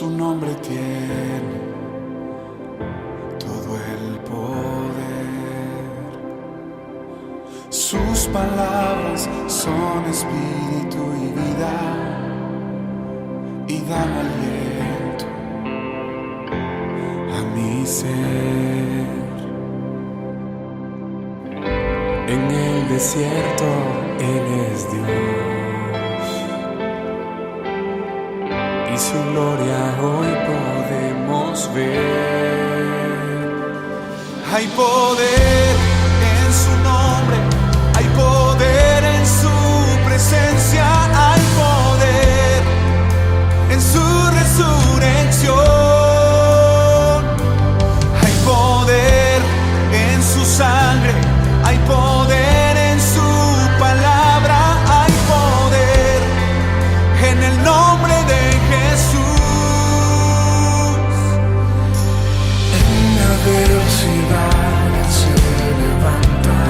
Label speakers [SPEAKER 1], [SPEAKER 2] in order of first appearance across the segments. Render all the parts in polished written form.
[SPEAKER 1] Su nombre tiene todo el poder. Sus palabras son espíritu y vida y dan aliento a mi ser. En el desierto Él es Dios y su gloria hoy podemos ver. Hay poder en su nombre, hay poder en su presencia, hay poder en su resurrección. Hay poder en su sangre, hay poder en su palabra, hay poder en el nombre de Jesús. En la adversidad se levanta,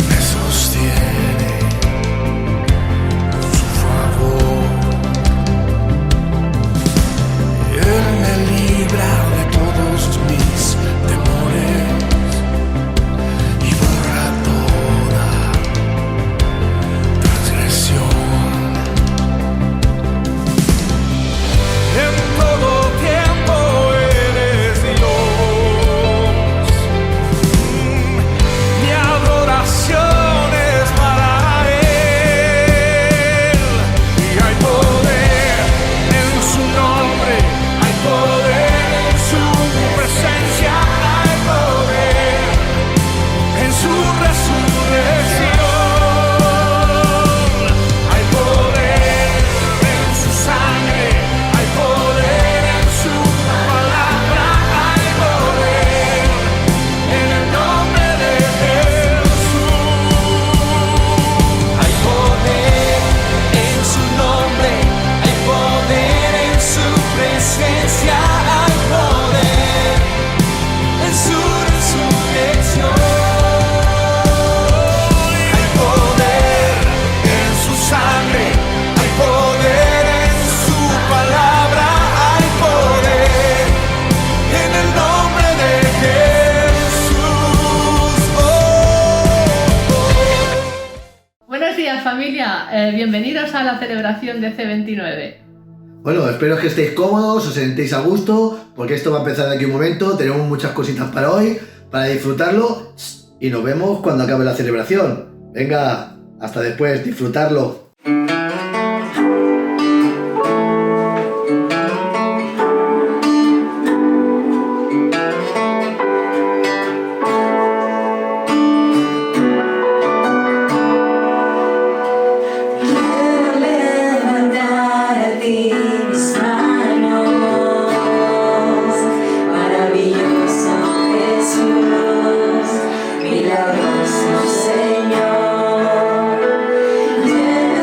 [SPEAKER 1] me sostiene con su favor. Él me libra de todos mis temores y borra toda transgresión. En todo tiempo eres Dios. Mi adoración es para Él. Y hay poder en su nombre, hay poder en su presencia, hay poder en su resurrección. Hay poder en su sangre, hay poder en su palabra, hay poder en el nombre de Jesús. Hay poder en su nombre, hay poder en su presencia, hay poder en su resurrección. Hay poder en su sangre, hay poder en su palabra, hay poder en el nombre de Jesús.
[SPEAKER 2] Buenos días, familia. Bienvenidos a la celebración de C29.
[SPEAKER 3] Bueno, espero que estéis cómodos, os sentéis a gusto, porque esto va a empezar de aquí un momento. Tenemos muchas cositas para hoy, para disfrutarlo, y nos vemos cuando acabe la celebración. Venga, hasta después, disfrutarlo.
[SPEAKER 4] Quiero levantar a ti mis manos, maravilloso Jesús, milagroso Señor. Llena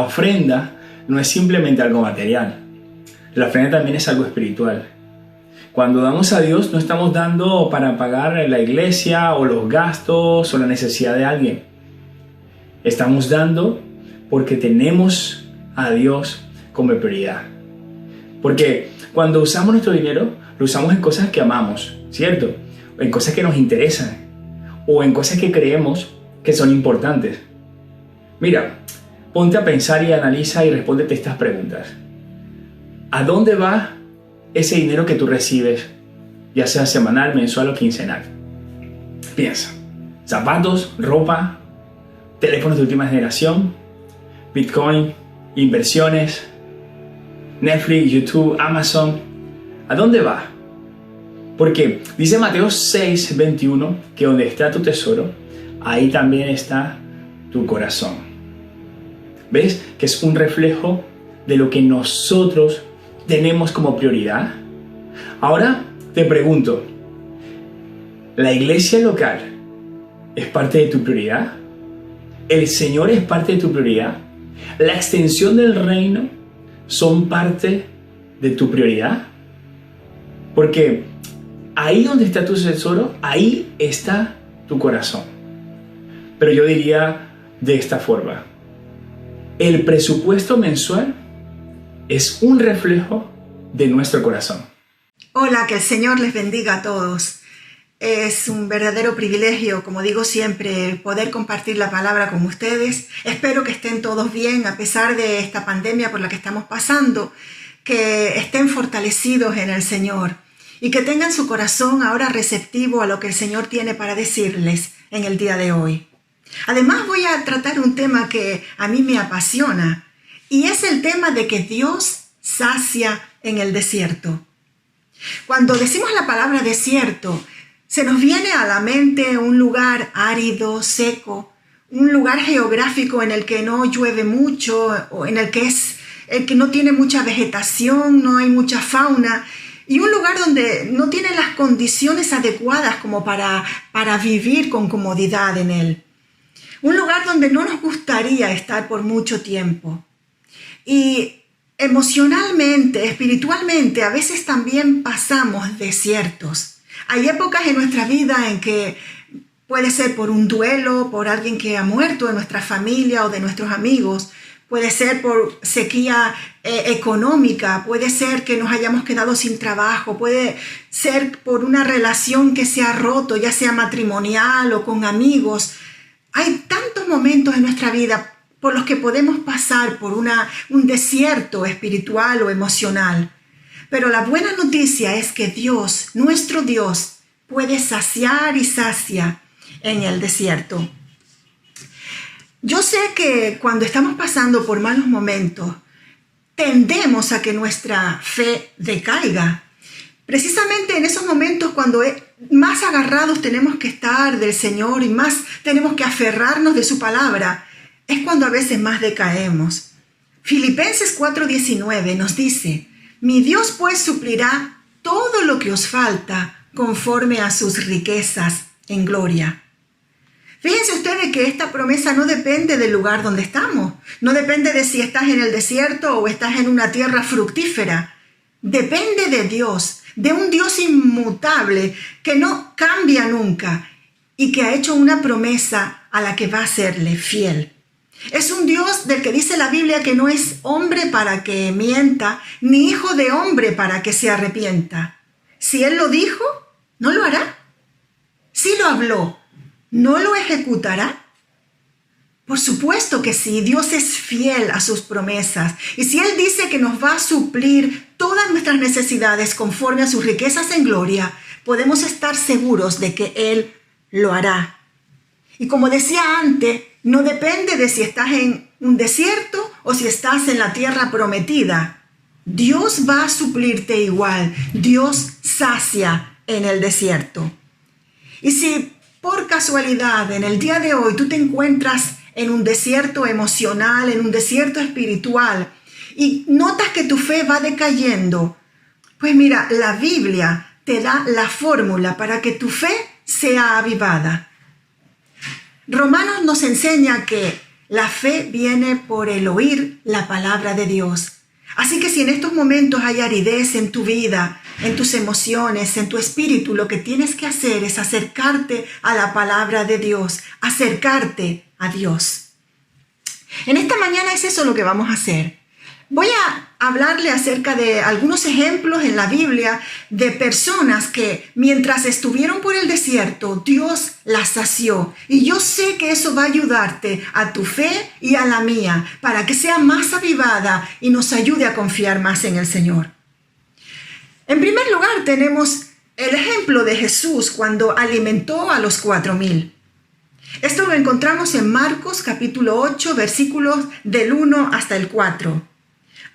[SPEAKER 5] ofrenda no es simplemente algo material. La ofrenda también es algo espiritual. Cuando damos a Dios, no estamos dando para pagar la iglesia o los gastos o la necesidad de alguien. Estamos dando porque tenemos a Dios como prioridad. Porque cuando usamos nuestro dinero, lo usamos en cosas que amamos, ¿cierto? En cosas que nos interesan o en cosas que creemos que son importantes. Mira, ponte a pensar y analiza y respóndete estas preguntas. ¿A dónde va ese dinero que tú recibes, ya sea semanal, mensual o quincenal? Piensa. Zapatos, ropa, teléfonos de última generación, Bitcoin, inversiones, Netflix, YouTube, Amazon. ¿A dónde va? Porque dice Mateo 6:21 que donde está tu tesoro, ahí también está tu corazón. ¿Ves? Que es un reflejo de lo que nosotros tenemos como prioridad. Ahora te pregunto, ¿la iglesia local es parte de tu prioridad? ¿El Señor es parte de tu prioridad? ¿La extensión del reino son parte de tu prioridad? Porque ahí donde está tu tesoro, ahí está tu corazón. Pero yo diría de esta forma: el presupuesto mensual es un reflejo de nuestro corazón.
[SPEAKER 6] Hola, que el Señor les bendiga a todos. Es un verdadero privilegio, como digo siempre, poder compartir la palabra con ustedes. Espero que estén todos bien a pesar de esta pandemia por la que estamos pasando, que estén fortalecidos en el Señor y que tengan su corazón ahora receptivo a lo que el Señor tiene para decirles en el día de hoy. Además, voy a tratar un tema que a mí me apasiona y es el tema de que Dios sacia en el desierto. Cuando decimos la palabra desierto, se nos viene a la mente un lugar árido, seco, un lugar geográfico en el que no llueve mucho o en el que no tiene mucha vegetación, no hay mucha fauna, y un lugar donde no tiene las condiciones adecuadas como para vivir con comodidad en él. Un lugar donde no nos gustaría estar por mucho tiempo. Y emocionalmente, espiritualmente, a veces también pasamos desiertos. Hay épocas en nuestra vida en que puede ser por un duelo, por alguien que ha muerto de nuestra familia o de nuestros amigos, puede ser por sequía económica, puede ser que nos hayamos quedado sin trabajo, puede ser por una relación que se ha roto, ya sea matrimonial o con amigos. Hay tantos momentos en nuestra vida por los que podemos pasar por un desierto espiritual o emocional. Pero la buena noticia es que Dios, nuestro Dios, puede saciar y sacia en el desierto. Yo sé que cuando estamos pasando por malos momentos, tendemos a que nuestra fe decaiga. Precisamente en esos momentos cuando más agarrados tenemos que estar del Señor y más tenemos que aferrarnos de su palabra, es cuando a veces más decaemos. Filipenses 4:19 nos dice: mi Dios pues suplirá todo lo que os falta conforme a sus riquezas en gloria. Fíjense ustedes que esta promesa no depende del lugar donde estamos. No depende de si estás en el desierto o estás en una tierra fructífera. Depende de Dios, de un Dios inmutable que no cambia nunca y que ha hecho una promesa a la que va a serle fiel. Es un Dios del que dice la Biblia que no es hombre para que mienta, ni hijo de hombre para que se arrepienta. Si Él lo dijo, ¿no lo hará? Si lo habló, ¿no lo ejecutará? Por supuesto que sí, Dios es fiel a sus promesas. Y si Él dice que nos va a suplir todas nuestras necesidades conforme a sus riquezas en gloria, podemos estar seguros de que Él lo hará. Y como decía antes, no depende de si estás en un desierto o si estás en la tierra prometida. Dios va a suplirte igual. Dios sacia en el desierto. Y si por casualidad en el día de hoy tú te encuentras en un desierto emocional, en un desierto espiritual y notas que tu fe va decayendo, pues mira, la Biblia te da la fórmula para que tu fe sea avivada. Romanos nos enseña que La fe viene por el oír la palabra de Dios. Así que si en estos momentos hay aridez en tu vida, en tus emociones, en tu espíritu, lo que tienes que hacer es acercarte a la palabra de Dios, acercarte a Dios. En esta mañana es eso lo que vamos a hacer. Voy a hablarle acerca de algunos ejemplos en la Biblia de personas que mientras estuvieron por el desierto, Dios las sació. Y yo sé que eso va a ayudarte a tu fe y a la mía para que sea más avivada y nos ayude a confiar más en el Señor. En primer lugar, tenemos el ejemplo de Jesús cuando alimentó a los 4,000. Esto lo encontramos en Marcos capítulo 8, versículos del 1 hasta el 4.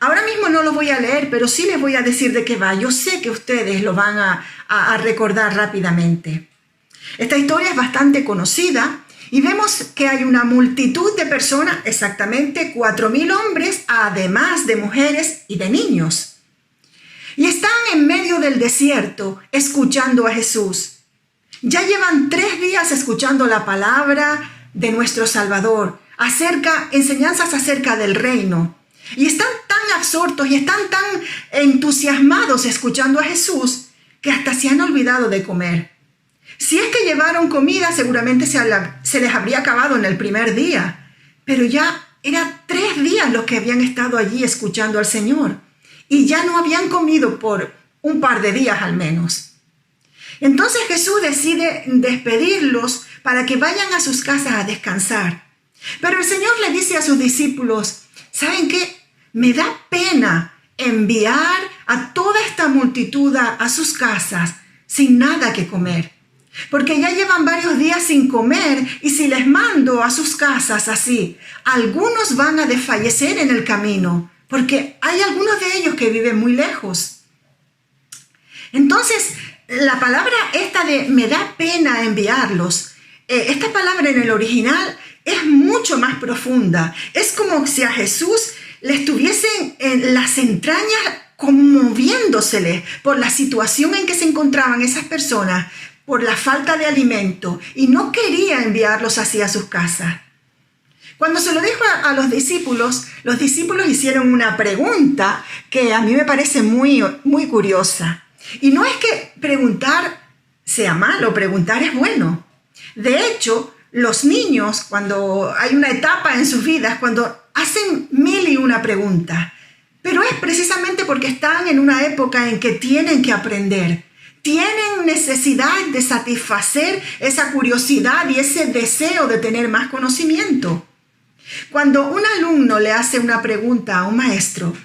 [SPEAKER 6] Ahora mismo no lo voy a leer, pero sí les voy a decir de qué va. Yo sé que ustedes lo van a recordar rápidamente. Esta historia es bastante conocida y vemos que hay una multitud de personas, exactamente 4,000 hombres, además de mujeres y de niños. Y están en medio del desierto escuchando a Jesús. Ya llevan 3 días escuchando la palabra de nuestro Salvador, enseñanzas acerca del reino. Y están tan absortos y están tan entusiasmados escuchando a Jesús que hasta se han olvidado de comer. Si es que llevaron comida, seguramente se les habría acabado en el primer día. Pero ya eran 3 días los que habían estado allí escuchando al Señor. Y ya no habían comido por un par de días al menos. Entonces Jesús decide despedirlos para que vayan a sus casas a descansar. Pero el Señor le dice a sus discípulos: ¿saben qué? Me da pena enviar a toda esta multitud a sus casas sin nada que comer. Porque ya llevan varios días sin comer y si les mando a sus casas así, algunos van a desfallecer en el camino, porque hay algunos de ellos que viven muy lejos. Entonces, la palabra esta de me da pena enviarlos, esta palabra en el original es mucho más profunda. Es como si a Jesús le estuviesen en las entrañas conmoviéndosele por la situación en que se encontraban esas personas, por la falta de alimento, y no quería enviarlos así a sus casas. Cuando se lo dijo a los discípulos hicieron una pregunta que a mí me parece muy, muy curiosa. Y no es que preguntar sea malo, preguntar es bueno. De hecho, los niños, cuando hay una etapa en sus vidas, cuando hacen 1001 preguntas, pero es precisamente porque están en una época en que tienen que aprender, tienen necesidad de satisfacer esa curiosidad y ese deseo de tener más conocimiento. Cuando un alumno le hace una pregunta a un maestro,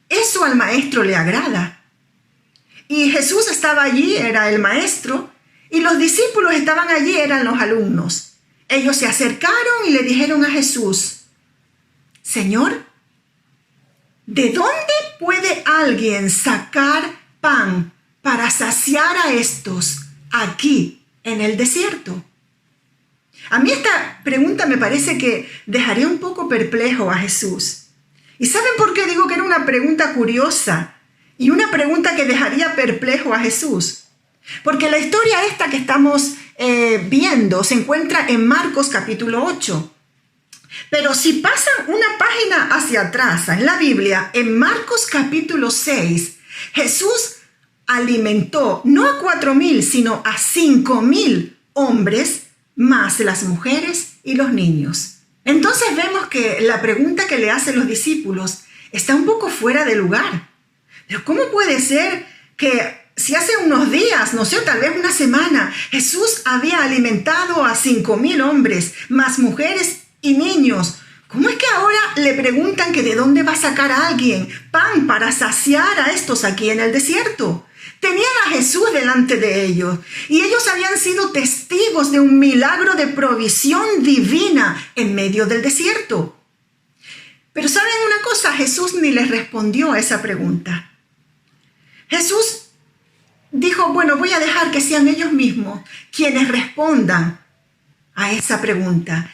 [SPEAKER 6] eso al maestro le agrada. Y Jesús estaba allí, era el maestro, y los discípulos estaban allí, eran los alumnos. Ellos se acercaron y le dijeron a Jesús: Señor, ¿de dónde puede alguien sacar pan para saciar a estos aquí en el desierto? A mí esta pregunta me parece que dejaría un poco perplejo a Jesús. ¿Y saben por qué digo que era una pregunta curiosa y una pregunta que dejaría perplejo a Jesús? Porque la historia esta que estamos viendo se encuentra en Marcos capítulo 8. Pero si pasan una página hacia atrás en la Biblia, en Marcos capítulo 6, Jesús alimentó no a 4,000, sino a 5,000 hombres, más las mujeres y los niños. Entonces vemos que la pregunta que le hacen los discípulos está un poco fuera de lugar. Pero ¿cómo puede ser que si hace unos días, no sé, tal vez una semana, Jesús había alimentado a 5,000 hombres, más mujeres y niños? ¿Cómo es que ahora le preguntan que de dónde va a sacar a alguien pan para saciar a estos aquí en el desierto? Tenían a Jesús delante de ellos y ellos habían sido testigos de un milagro de provisión divina en medio del desierto. Pero ¿saben una cosa? Jesús ni les respondió a esa pregunta. Jesús dijo: bueno, voy a dejar que sean ellos mismos quienes respondan a esa pregunta.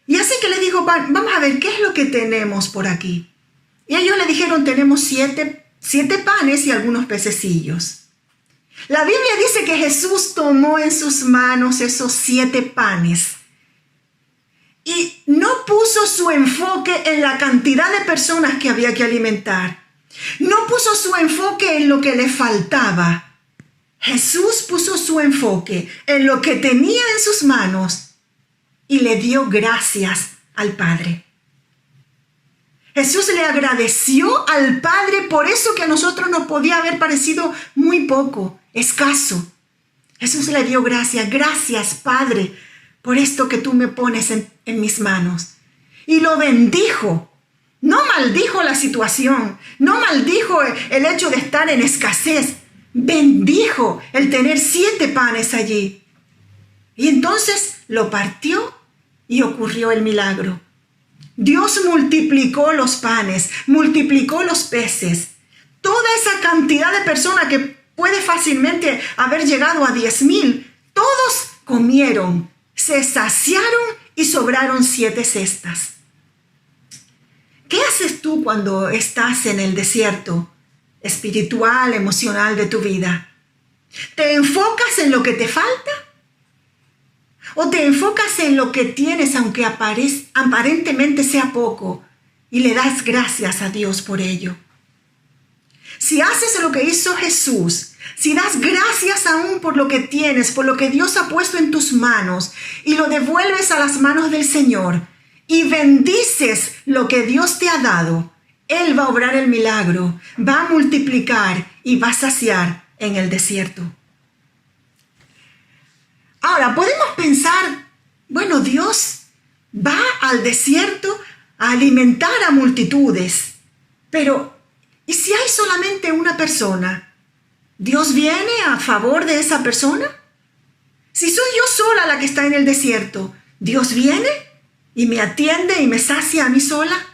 [SPEAKER 6] Y así que le dijo: vamos a ver, ¿qué es lo que tenemos por aquí? Y ellos le dijeron: tenemos 7 panes y algunos pececillos. La Biblia dice que Jesús tomó en sus manos esos 7 panes y no puso su enfoque en la cantidad de personas que había que alimentar. No puso su enfoque en lo que le faltaba. Jesús puso su enfoque en lo que tenía en sus manos y le dio gracias al Padre. Jesús le agradeció al Padre por eso que a nosotros nos podía haber parecido muy poco, escaso. Jesús le dio gracias. Gracias, Padre, por esto que tú me pones en mis manos. Y lo bendijo. No maldijo la situación. No maldijo el hecho de estar en escasez. Bendijo el tener 7 panes allí. Y entonces lo partió y ocurrió el milagro. Dios multiplicó los panes, multiplicó los peces. Toda esa cantidad de personas que puede fácilmente haber llegado a 10,000, todos comieron, se saciaron y sobraron 7 cestas. ¿Qué haces tú cuando estás en el desierto espiritual, emocional de tu vida? ¿Te enfocas en lo que te falta? ¿O te enfocas en lo que tienes, aunque aparentemente sea poco, y le das gracias a Dios por ello? Si haces lo que hizo Jesús, si das gracias aún por lo que tienes, por lo que Dios ha puesto en tus manos, y lo devuelves a las manos del Señor, y bendices lo que Dios te ha dado, Él va a obrar el milagro, va a multiplicar y va a saciar en el desierto. Ahora, podemos pensar, bueno, Dios va al desierto a alimentar a multitudes, pero ¿y si hay solamente una persona? ¿Dios viene a favor de esa persona? Si soy yo sola la que está en el desierto, ¿Dios viene y me atiende y me sacia a mí sola?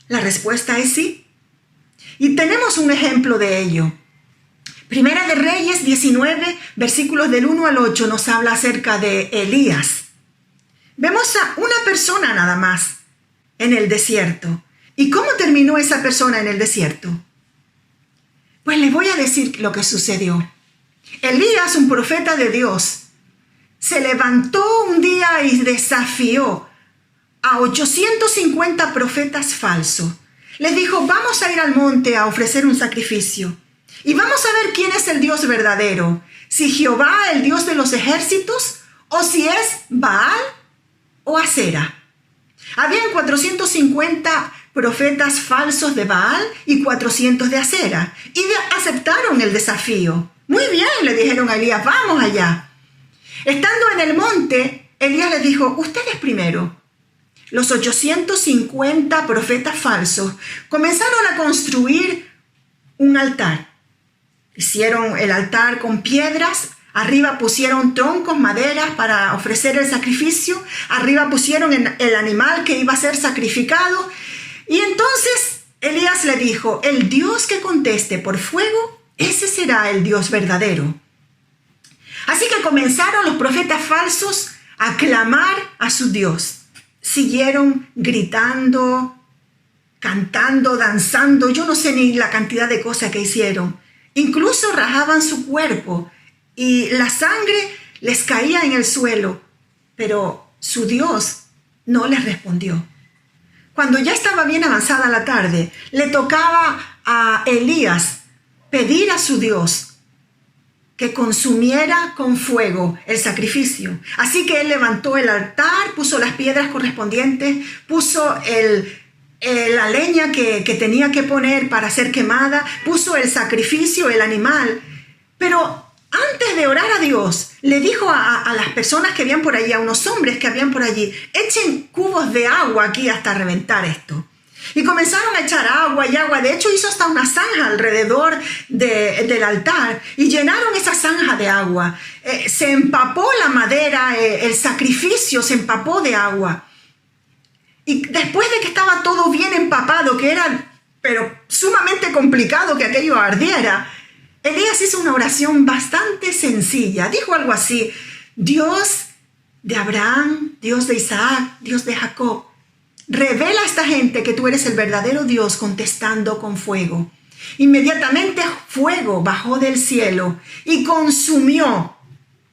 [SPEAKER 6] La respuesta es sí. Y tenemos un ejemplo de ello. Primera de Reyes 19, versículos del 1 al 8 nos habla acerca de Elías. Vemos a una persona nada más en el desierto. ¿Y cómo terminó esa persona en el desierto? Pues les voy a decir lo que sucedió. Elías, un profeta de Dios, se levantó un día y desafió a 850 profetas falsos. Les dijo, vamos a ir al monte a ofrecer un sacrificio. Y vamos a ver quién es el Dios verdadero. Si Jehová, el Dios de los ejércitos, o si es Baal o Acera. Habían 450 profetas falsos de Baal y 400 de Acera. Y aceptaron el desafío. Muy bien, le dijeron a Elías, vamos allá. Estando en el monte, Elías les dijo, ustedes primero. Los 850 profetas falsos comenzaron a construir un altar. Hicieron el altar con piedras, arriba pusieron troncos, maderas para ofrecer el sacrificio, arriba pusieron el animal que iba a ser sacrificado. Y entonces Elías le dijo, el Dios que conteste por fuego, ese será el Dios verdadero. Así que comenzaron los profetas falsos a clamar a su Dios. Siguieron gritando, cantando, danzando, yo no sé ni la cantidad de cosas que hicieron. Incluso rajaban su cuerpo y la sangre les caía en el suelo, pero su Dios no les respondió. Cuando ya estaba bien avanzada la tarde, le tocaba a Elías pedir a su Dios que consumiera con fuego el sacrificio. Así que él levantó el altar, puso las piedras correspondientes, puso la leña que tenía que poner para ser quemada, puso el sacrificio, el animal. Pero antes de orar a Dios, le dijo a las personas que habían por allí, a unos hombres que habían por allí, echen cubos de agua aquí hasta reventar esto. Y comenzaron a echar agua y agua. De hecho, hizo hasta una zanja alrededor del altar y llenaron esa zanja de agua. Se empapó la madera, el sacrificio se empapó de agua. Y después de que estaba todo bien empapado, que era pero sumamente complicado que aquello ardiera, Elías hizo una oración bastante sencilla. Dijo algo así: Dios de Abraham, Dios de Isaac, Dios de Jacob, revela a esta gente que tú eres el verdadero Dios, contestando con fuego. Inmediatamente fuego bajó del cielo y consumió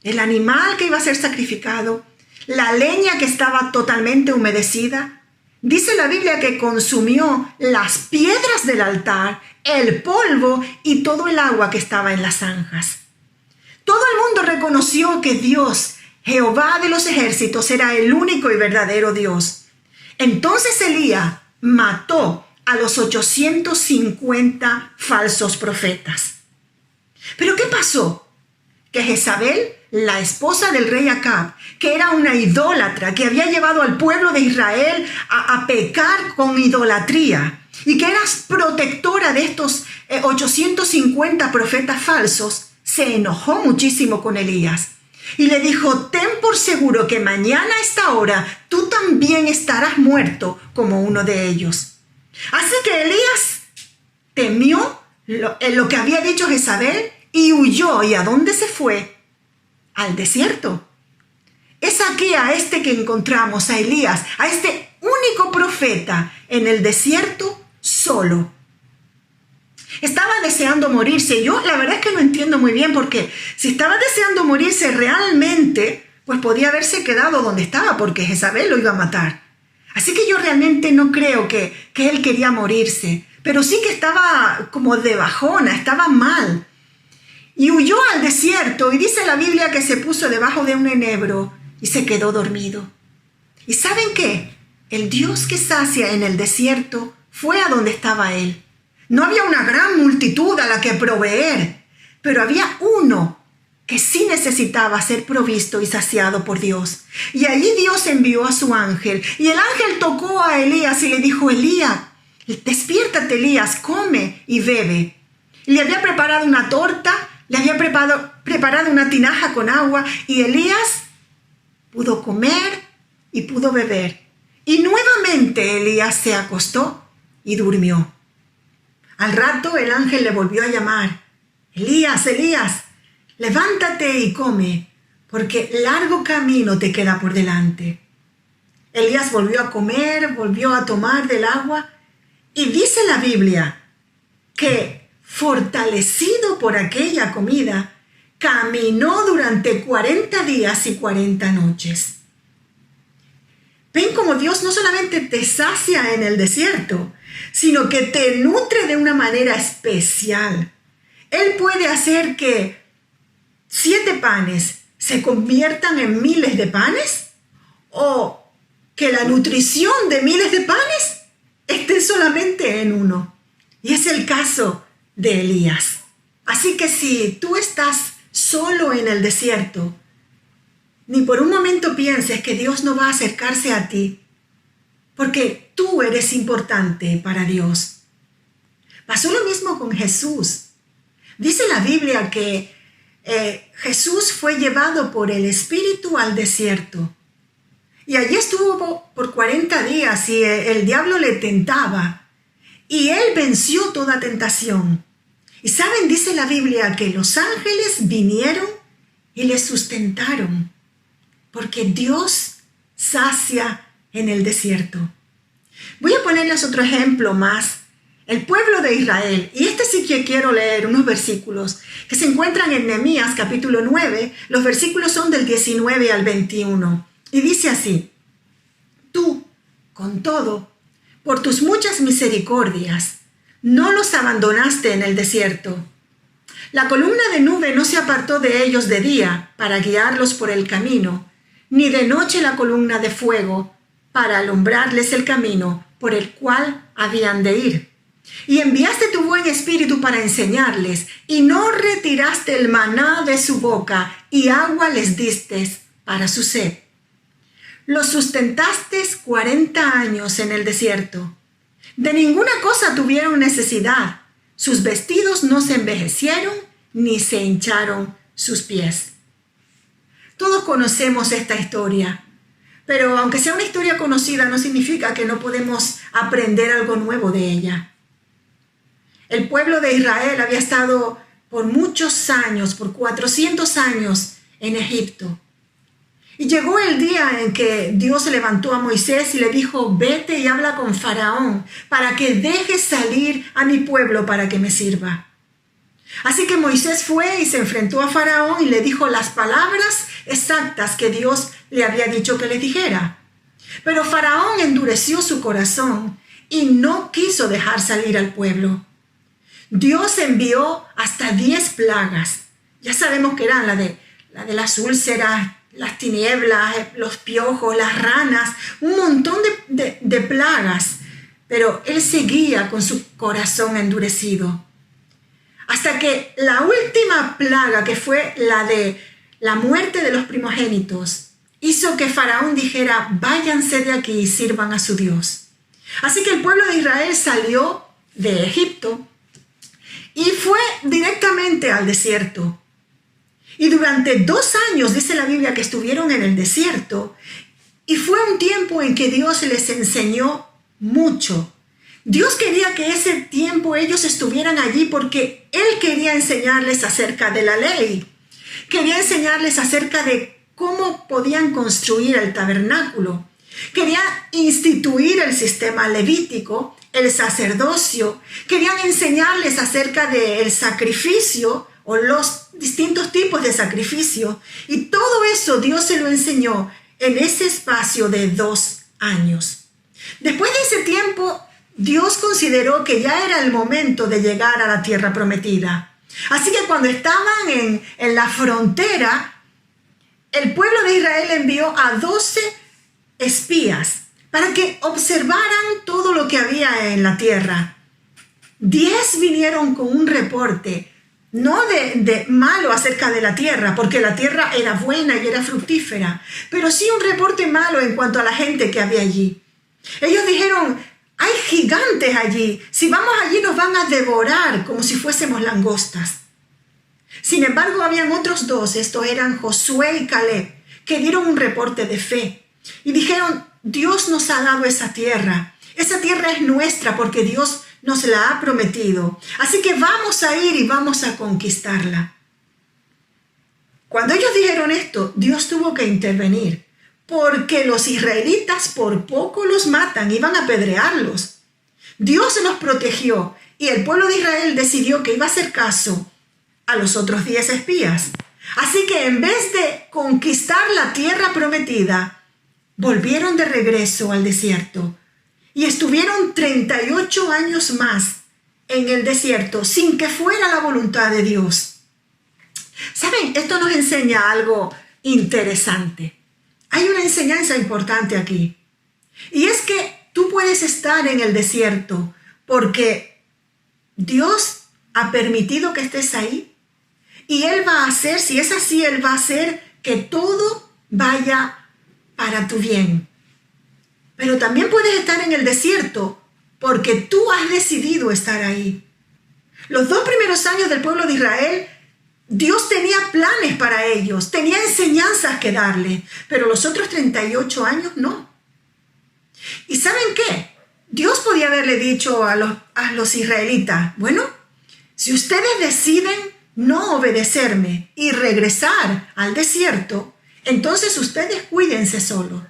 [SPEAKER 6] el animal que iba a ser sacrificado, la leña que estaba totalmente humedecida. Dice la Biblia que consumió las piedras del altar, el polvo y todo el agua que estaba en las zanjas. Todo el mundo reconoció que Dios, Jehová de los ejércitos, era el único y verdadero Dios. Entonces Elías mató a los 850 falsos profetas. ¿Pero qué pasó? Que Jezabel, la esposa del rey Acab, que era una idólatra, que había llevado al pueblo de Israel a pecar con idolatría y que era protectora de estos 850 profetas falsos, se enojó muchísimo con Elías y le dijo: ten por seguro que mañana a esta hora tú también estarás muerto como uno de ellos. Así que Elías temió lo que había dicho Jezabel y huyó. ¿Y a dónde se fue? Al desierto. Es aquí a este que encontramos, a Elías, a este único profeta en el desierto solo. Estaba deseando morirse. Yo la verdad es que no entiendo muy bien, porque si estaba deseando morirse realmente, pues podía haberse quedado donde estaba, porque Jezabel lo iba a matar. Así que yo realmente no creo que él quería morirse, pero sí que estaba como de bajona, estaba mal. Y huyó al desierto, y dice la Biblia que se puso debajo de un enebro y se quedó dormido. ¿Y saben qué? El Dios que sacia en el desierto fue a donde estaba él. No había una gran multitud a la que proveer, pero había uno que sí necesitaba ser provisto y saciado por Dios. Y allí Dios envió a su ángel, y el ángel tocó a Elías y le dijo: Elías, despiértate, Elías, come y bebe. Le había preparado una torta, le había preparado una tinaja con agua, y Elías pudo comer y pudo beber. Y nuevamente Elías se acostó y durmió. Al rato el ángel le volvió a llamar: Elías, Elías, levántate y come, porque largo camino te queda por delante. Elías volvió a comer, volvió a tomar del agua, y dice la Biblia que, fortalecido por aquella comida, caminó durante 40 días y 40 noches. Ven cómo Dios no solamente te sacia en el desierto, sino que te nutre de una manera especial. Él puede hacer que 7 panes se conviertan en miles de panes, o que la nutrición de miles de panes esté solamente en uno. Y es el caso de Elías. Así que si tú estás solo en el desierto, ni por un momento pienses que Dios no va a acercarse a ti, porque tú eres importante para Dios. Pasó lo mismo con Jesús. Dice la Biblia que Jesús fue llevado por el Espíritu al desierto. Y allí estuvo por 40 días y el diablo le tentaba. Y él venció toda tentación. Y saben, dice la Biblia que los ángeles vinieron y le sustentaron, porque Dios sacia en el desierto. Voy a ponerles otro ejemplo más. El pueblo de Israel, y este sí que quiero leer unos versículos que se encuentran en Nehemías capítulo 9, los versículos son del 19 al 21, y dice así: Tú, con todo, por tus muchas misericordias, no los abandonaste en el desierto. La columna de nube no se apartó de ellos de día para guiarlos por el camino, ni de noche la columna de fuego para alumbrarles el camino por el cual habían de ir. Y enviaste tu buen espíritu para enseñarles, y no retiraste el maná de su boca, y agua les diste para su sed. Los sustentaste 40 años en el desierto. De ninguna cosa tuvieron necesidad. Sus vestidos no se envejecieron, ni se hincharon sus pies. Todos conocemos esta historia, pero aunque sea una historia conocida, no significa que no podemos aprender algo nuevo de ella. El pueblo de Israel había estado por muchos años, por 400 años, en Egipto. Y llegó el día en que Dios levantó a Moisés y le dijo: vete y habla con Faraón para que deje salir a mi pueblo para que me sirva. Así que Moisés fue y se enfrentó a Faraón y le dijo las palabras exactas que Dios le había dicho que les dijera. Pero Faraón endureció su corazón y no quiso dejar salir al pueblo. Dios envió hasta 10 plagas. Ya sabemos que eran la de las úlceras, las tinieblas, los piojos, las ranas, un montón de plagas. Pero él seguía con su corazón endurecido. Hasta que la última plaga, que fue la de la muerte de los primogénitos, hizo que Faraón dijera: váyanse de aquí y sirvan a su Dios. Así que el pueblo de Israel salió de Egipto y fue directamente al desierto. Y durante 2 años, dice la Biblia, que estuvieron en el desierto. Y fue un tiempo en que Dios les enseñó mucho. Dios quería que ese tiempo ellos estuvieran allí porque Él quería enseñarles acerca de la ley. Quería enseñarles acerca de cómo podían construir el tabernáculo. Quería instituir el sistema levítico, el sacerdocio. Querían enseñarles acerca del sacrificio o los distintos tipos de sacrificio. Y todo eso Dios se lo enseñó en ese espacio de 2 años. Después de ese tiempo, Dios consideró que ya era el momento de llegar a la tierra prometida. Así que cuando estaban en la frontera, el pueblo de Israel envió a 12 espías para que observaran todo lo que había en la tierra. 10 vinieron con un reporte, no de malo acerca de la tierra, porque la tierra era buena y era fructífera, pero sí un reporte malo en cuanto a la gente que había allí. Ellos dijeron: hay gigantes allí, si vamos allí nos van a devorar como si fuésemos langostas. Sin embargo, habían otros 2, estos eran Josué y Caleb, que dieron un reporte de fe y dijeron: Dios nos ha dado esa tierra es nuestra porque Dios nos la ha prometido, así que vamos a ir y vamos a conquistarla. Cuando ellos dijeron esto, Dios tuvo que intervenir, porque los israelitas por poco los matan, iban a apedrearlos. Dios los protegió y el pueblo de Israel decidió que iba a hacer caso a los otros 10 espías. Así que en vez de conquistar la tierra prometida, volvieron de regreso al desierto y estuvieron 38 años más en el desierto sin que fuera la voluntad de Dios. ¿Saben? Esto nos enseña algo interesante. Hay una enseñanza importante aquí. Y es que tú puedes estar en el desierto porque Dios ha permitido que estés ahí. Y Él va a hacer, si es así, Él va a hacer que todo vaya para tu bien. Pero también puedes estar en el desierto porque tú has decidido estar ahí. Los 2 primeros años del pueblo de Israel, Dios tenía planes para ellos, tenía enseñanzas que darle, pero los otros 38 años no. ¿Y saben qué? Dios podía haberle dicho a los israelitas: bueno, si ustedes deciden no obedecerme y regresar al desierto, entonces ustedes cuídense solos.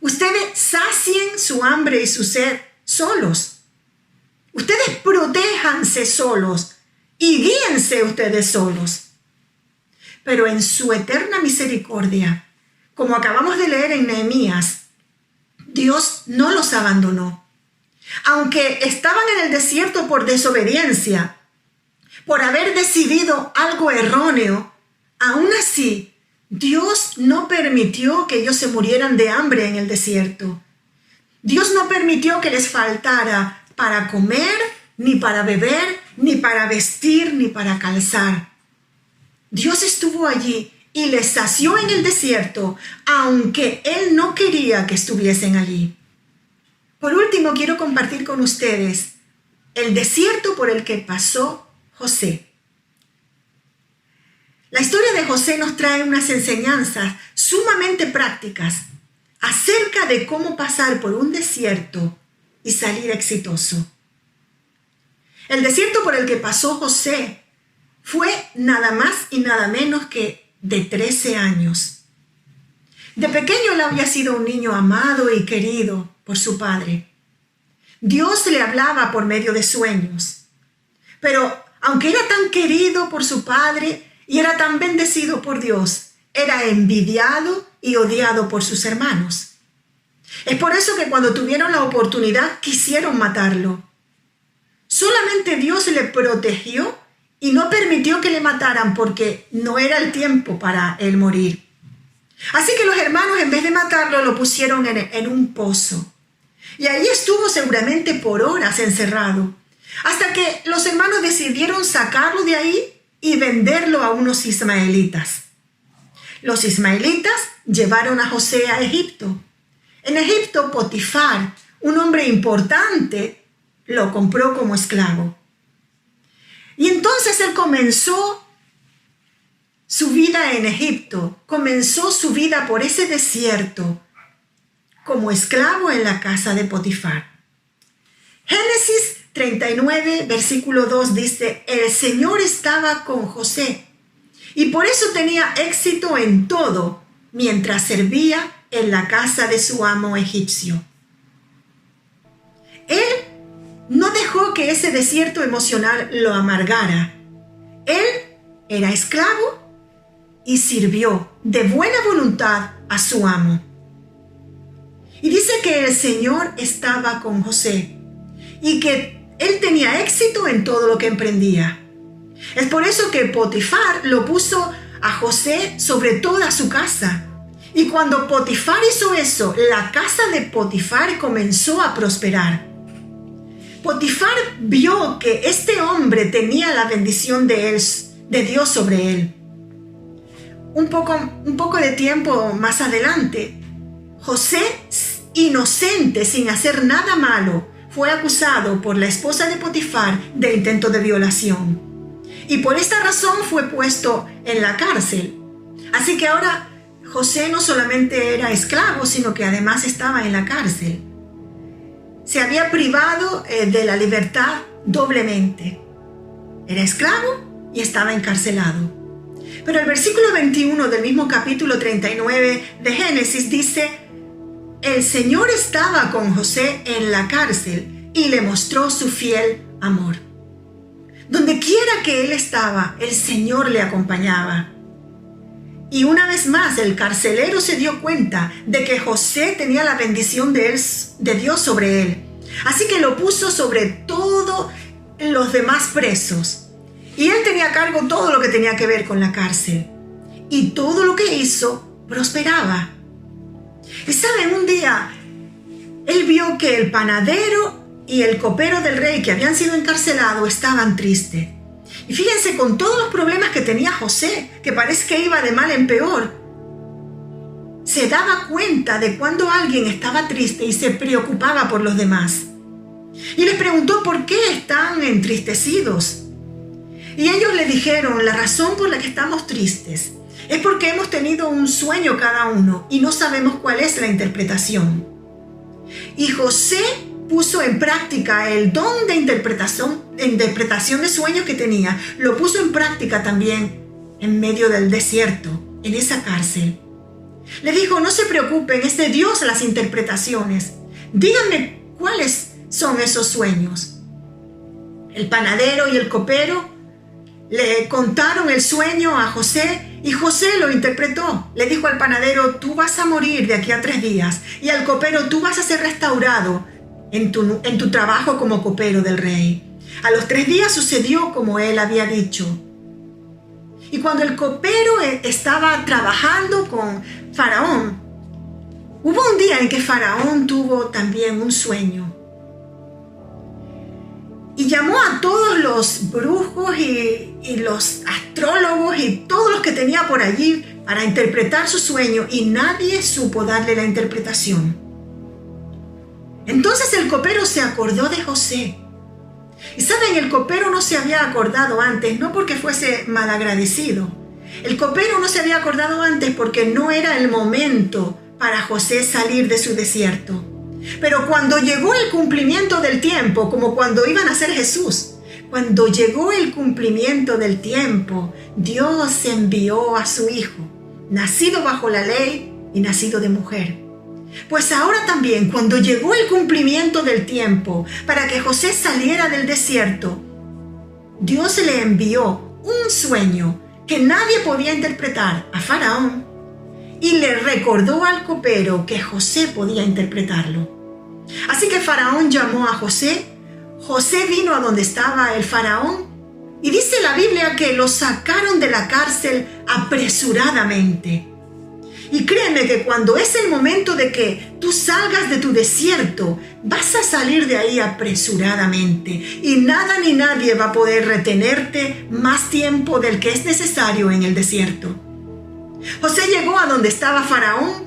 [SPEAKER 6] Ustedes sacien su hambre y su sed solos. Ustedes protéjanse solos y guíense ustedes solos. Pero en su eterna misericordia, como acabamos de leer en Nehemías, Dios no los abandonó. Aunque estaban en el desierto por desobediencia, por haber decidido algo erróneo, aún así, Dios no permitió que ellos se murieran de hambre en el desierto. Dios no permitió que les faltara para comer, ni para beber, ni para vestir, ni para calzar. Dios estuvo allí y les sació en el desierto, aunque Él no quería que estuviesen allí. Por último, quiero compartir con ustedes el desierto por el que pasó José. La historia de José nos trae unas enseñanzas sumamente prácticas acerca de cómo pasar por un desierto y salir exitoso. El desierto por el que pasó José fue nada más y nada menos que de 13 años. De pequeño él había sido un niño amado y querido por su padre. Dios le hablaba por medio de sueños. Pero aunque era tan querido por su padre y era tan bendecido por Dios, era envidiado y odiado por sus hermanos. Es por eso que cuando tuvieron la oportunidad quisieron matarlo. Solamente Dios le protegió y no permitió que le mataran porque no era el tiempo para él morir. Así que los hermanos, en vez de matarlo, lo pusieron en un pozo. Y ahí estuvo seguramente por horas encerrado, hasta que los hermanos decidieron sacarlo de ahí y venderlo a unos ismaelitas. Los ismaelitas llevaron a José a Egipto. En Egipto, Potifar, un hombre importante, lo compró como esclavo. Y entonces él comenzó su vida en Egipto, comenzó su vida por ese desierto, como esclavo en la casa de Potifar. Génesis 39, versículo 2 dice, el Señor estaba con José y por eso tenía éxito en todo mientras servía en la casa de su amo egipcio. Él no dejó que ese desierto emocional lo amargara. Él era esclavo y sirvió de buena voluntad a su amo. Y dice que el Señor estaba con José y que él tenía éxito en todo lo que emprendía. Es por eso que Potifar lo puso a José sobre toda su casa. Y cuando Potifar hizo eso, la casa de Potifar comenzó a prosperar. Potifar vio que este hombre tenía la bendición de Dios sobre él. Un poco de tiempo más adelante, José, inocente, sin hacer nada malo, fue acusado por la esposa de Potifar de intento de violación. Y por esta razón fue puesto en la cárcel. Así que ahora José no solamente era esclavo, sino que además estaba en la cárcel. Se había privado de la libertad doblemente. Era esclavo y estaba encarcelado. Pero el versículo 21 del mismo capítulo 39 de Génesis dice, el Señor estaba con José en la cárcel y le mostró su fiel amor. Donde quiera que él estaba, el Señor le acompañaba. Y una vez más, el carcelero se dio cuenta de que José tenía la bendición de Dios sobre él. Así que lo puso sobre todos los demás presos. Y él tenía a cargo todo lo que tenía que ver con la cárcel. Y todo lo que hizo prosperaba. Y saben, un día él vio que el panadero y el copero del rey que habían sido encarcelados estaban tristes. Y fíjense, con todos los problemas que tenía José, que parece que iba de mal en peor, se daba cuenta de cuando alguien estaba triste y se preocupaba por los demás. Y les preguntó por qué están entristecidos. Y ellos le dijeron, la razón por la que estamos tristes es porque hemos tenido un sueño cada uno y no sabemos cuál es la interpretación. Y José puso en práctica el don de interpretación de sueños que tenía. Lo puso en práctica también en medio del desierto, en esa cárcel. Le dijo, no se preocupen, es de Dios las interpretaciones. Díganme cuáles son esos sueños. El panadero y el copero le contaron el sueño a José y José lo interpretó. Le dijo al panadero, tú vas a morir de aquí a 3 días. Y al copero, tú vas a ser restaurado en tu trabajo como copero del rey. A los 3 días sucedió como él había dicho. Y cuando el copero estaba trabajando con Faraón, hubo un día en que Faraón tuvo también un sueño. Y llamó a todos los brujos y los astrólogos y todos los que tenía por allí para interpretar su sueño, y nadie supo darle la interpretación. Entonces el copero se acordó de José. Y saben, el copero no se había acordado antes, no porque fuese malagradecido. El copero no se había acordado antes porque no era el momento para José salir de su desierto. Pero cuando llegó el cumplimiento del tiempo, como cuando iba a nacer Jesús, cuando llegó el cumplimiento del tiempo, Dios envió a su hijo, nacido bajo la ley y nacido de mujer. Pues ahora también, cuando llegó el cumplimiento del tiempo para que José saliera del desierto, Dios le envió un sueño que nadie podía interpretar a Faraón y le recordó al copero que José podía interpretarlo. Así que Faraón llamó a José. José vino a donde estaba el faraón y dice la Biblia que lo sacaron de la cárcel apresuradamente. Y créeme que cuando es el momento de que tú salgas de tu desierto, vas a salir de ahí apresuradamente y nada ni nadie va a poder retenerte más tiempo del que es necesario en el desierto. José llegó a donde estaba Faraón.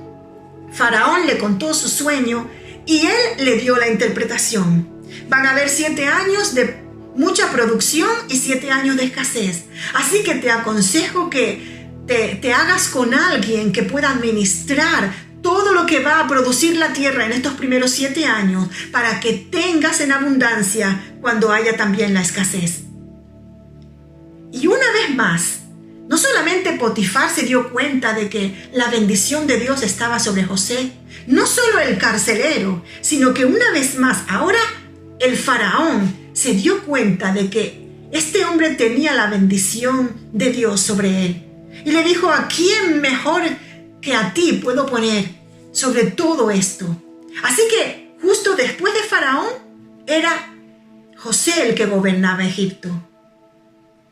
[SPEAKER 6] Faraón le contó su sueño y él le dio la interpretación. Van a haber 7 años de mucha producción y 7 años de escasez. Así que te aconsejo que te hagas con alguien que pueda administrar todo lo que va a producir la tierra en estos primeros 7 años para que tengas en abundancia cuando haya también la escasez. Y una vez más, no solamente Potifar se dio cuenta de que la bendición de Dios estaba sobre José, no solo el carcelero, sino que una vez más, ahora el faraón se dio cuenta de que este hombre tenía la bendición de Dios sobre él. Y le dijo, ¿a quién mejor que a ti puedo poner sobre todo esto? Así que justo después de Faraón era José el que gobernaba Egipto.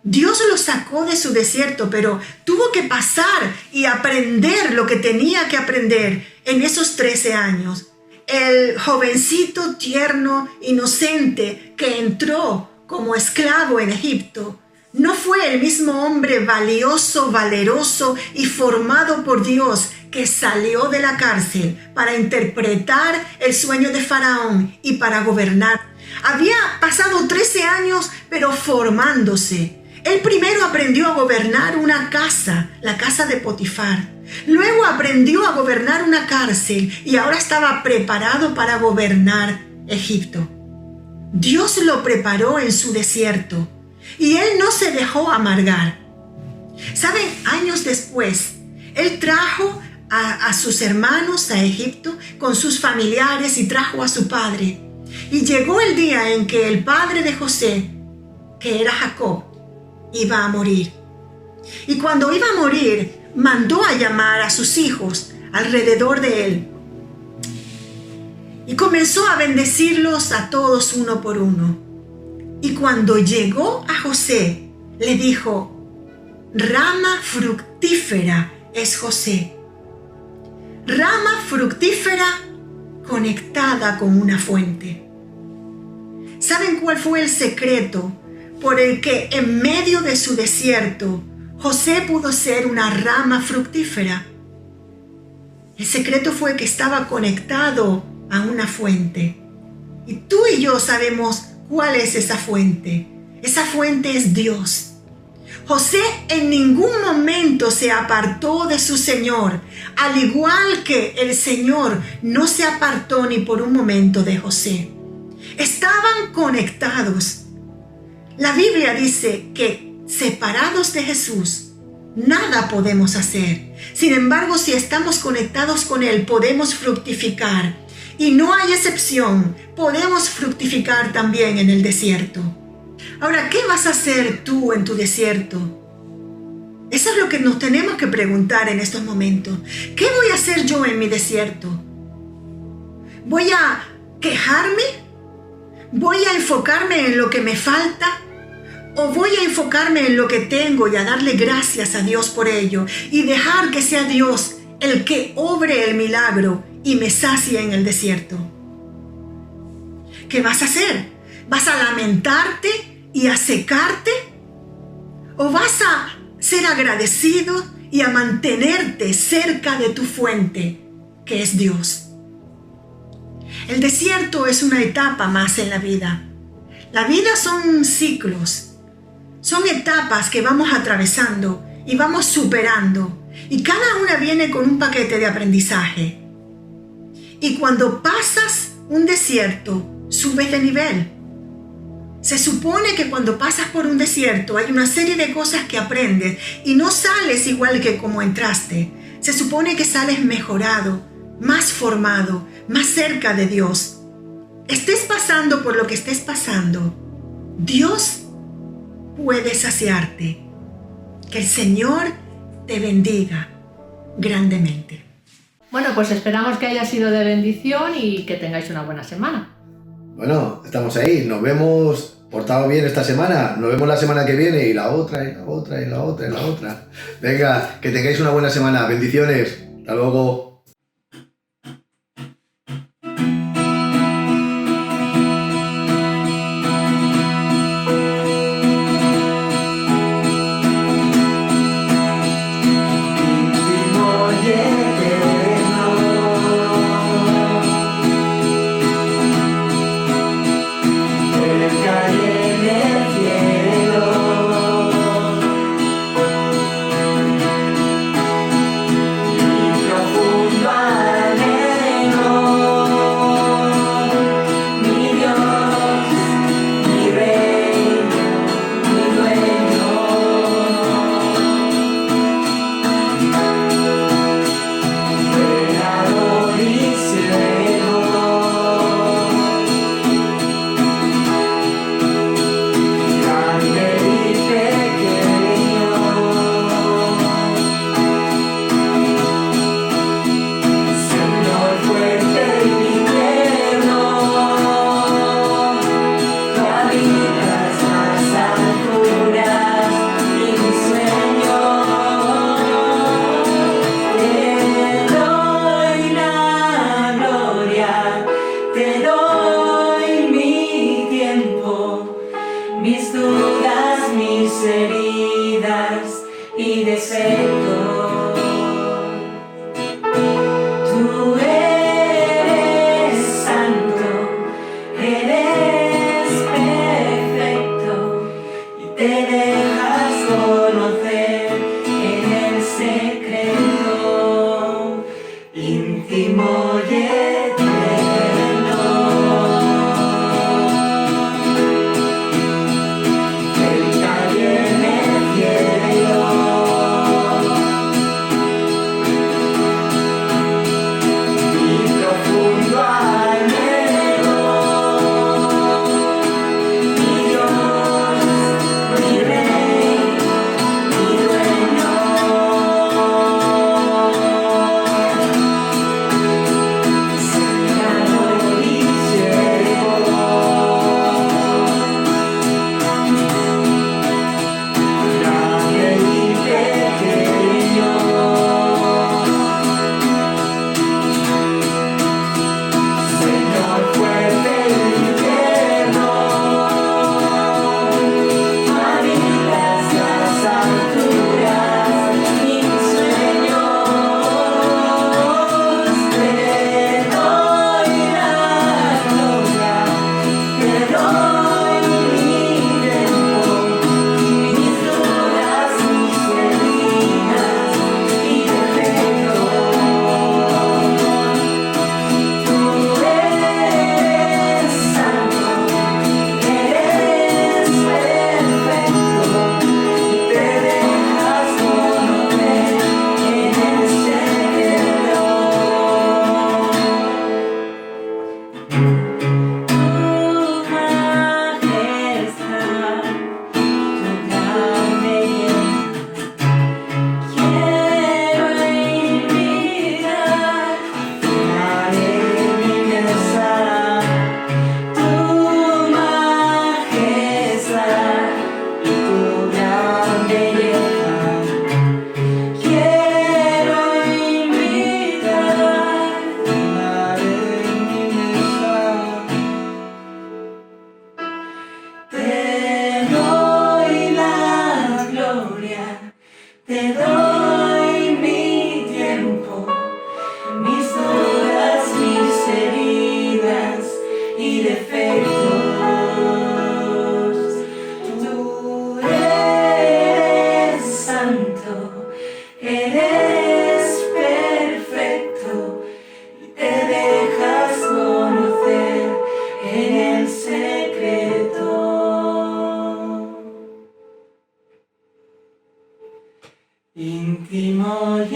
[SPEAKER 6] Dios lo sacó de su desierto, pero tuvo que pasar y aprender lo que tenía que aprender en esos 13 años. El jovencito tierno, inocente que entró como esclavo en Egipto, no fue el mismo hombre valioso, valeroso y formado por Dios que salió de la cárcel para interpretar el sueño de Faraón y para gobernar. Había pasado 13 años, pero formándose. Él primero aprendió a gobernar una casa, la casa de Potifar. Luego aprendió a gobernar una cárcel y ahora estaba preparado para gobernar Egipto. Dios lo preparó en su desierto. Y él no se dejó amargar. ¿Saben? Años después, él trajo a sus hermanos a Egipto con sus familiares y trajo a su padre. Y llegó el día en que el padre de José, que era Jacob, iba a morir. Y cuando iba a morir, mandó a llamar a sus hijos alrededor de él. Y comenzó a bendecirlos a todos uno por uno. Y cuando llegó a José, le dijo, rama fructífera es José. Rama fructífera conectada con una fuente. ¿Saben cuál fue el secreto por el que en medio de su desierto José pudo ser una rama fructífera? El secreto fue que estaba conectado a una fuente. Y tú y yo sabemos ¿cuál es esa fuente? Esa fuente es Dios. José en ningún momento se apartó de su Señor, al igual que el Señor no se apartó ni por un momento de José. Estaban conectados. La Biblia dice que separados de Jesús, nada podemos hacer. Sin embargo, si estamos conectados con Él, podemos fructificar. Y no hay excepción, podemos fructificar también en el desierto. Ahora, ¿qué vas a hacer tú en tu desierto? Eso es lo que nos tenemos que preguntar en estos momentos. ¿Qué voy a hacer yo en mi desierto? ¿Voy a quejarme? ¿Voy a enfocarme en lo que me falta? ¿O voy a enfocarme en lo que tengo y a darle gracias a Dios por ello y dejar que sea Dios el que obre el milagro y me sacie en el desierto? ¿Qué vas a hacer? ¿Vas a lamentarte y a secarte? ¿O vas a ser agradecido y a mantenerte cerca de tu fuente, que es Dios? El desierto es una etapa más en la vida. La vida son ciclos, son etapas que vamos atravesando y vamos superando. Y cada una viene con un paquete de aprendizaje. Y cuando pasas un desierto, subes de nivel. Se supone que cuando pasas por un desierto hay una serie de cosas que aprendes y no sales igual que como entraste. Se supone que sales mejorado, más formado, más cerca de Dios. Estés pasando por lo que estés pasando, Dios puede saciarte. Que el Señor te bendiga. grandemente.
[SPEAKER 2] Bueno, pues esperamos que haya sido de bendición y que tengáis una buena semana.
[SPEAKER 3] Bueno, estamos ahí, nos vemos, portado bien esta semana, nos vemos la semana que viene y la otra, y la otra, y la otra, y la otra. Venga, que tengáis una buena semana, bendiciones, hasta luego.
[SPEAKER 4] Mis dudas, mis heridas y defectos. Tú eres santo, eres perfecto y te dejas conocer en el secreto íntimo y eterno. Te doy mi tiempo, mis dudas, mis heridas y defectos. Tú eres santo, eres perfecto y te dejas conocer en el secreto íntimo y